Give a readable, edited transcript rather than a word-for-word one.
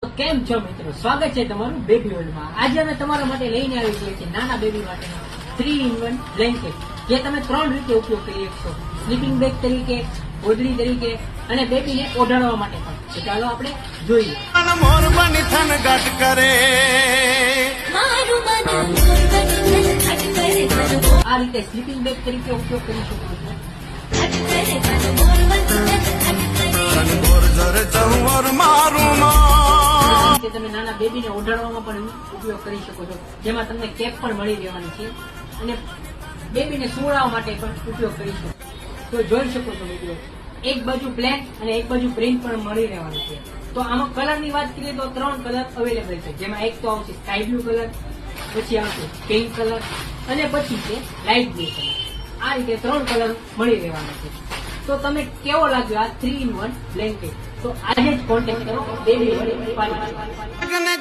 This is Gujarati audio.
કેમ છો મિત્રો, સ્વાગત છે તમારું બેબી વર્લ્ડમાં। આજે અમે તમારા માટે લઈને આવી ગયા છીએ નાના બેબી માટેના 3-in-1 બ્લેન્કેટ, જે તમે 3 રીતે ઉપયોગ કરી શકશો। સ્લીપિંગ બેગ તરીકે, ઓઢણી તરીકે અને બેબીને ઓઢાડવા માટે પણ। તો ચાલો આપણે જોઈએ। આ રીતે સ્લીપિંગ બેગ તરીકે ઉપયોગ કરી શકો છો। તમે નાના બેબીને ઓઢાડવામાં પણ ઉપયોગ કરી શકો છો, જેમાં તમને કેપ પણ મળી રહેવાની છે અને બેબીને સુવડાવવા માટે પણ ઉપયોગ કરી શકો। તો જોઈ શકો છો મિત્રો, એક બાજુ પ્લેન અને એક બાજુ પ્રિન્ટ પણ મળી રહેવાની છે। તો આમાં કલરની વાત કરીએ તો 3 કલર અવેલેબલ છે, જેમાં એક તો આવશે સ્કાય બ્લુ કલર, પછી આવશે પિંક કલર અને પછી છે લાઇટ બ્લુ કલર। આ રીતે 3 કલર મળી રહેવાના છે। તો તમે કેવો લાગ્યો આ 3-in-1 બ્લેન્કેટ? તો આજે જ કોન્ટેક્ટ કરો બેબી વર્લ્ડ।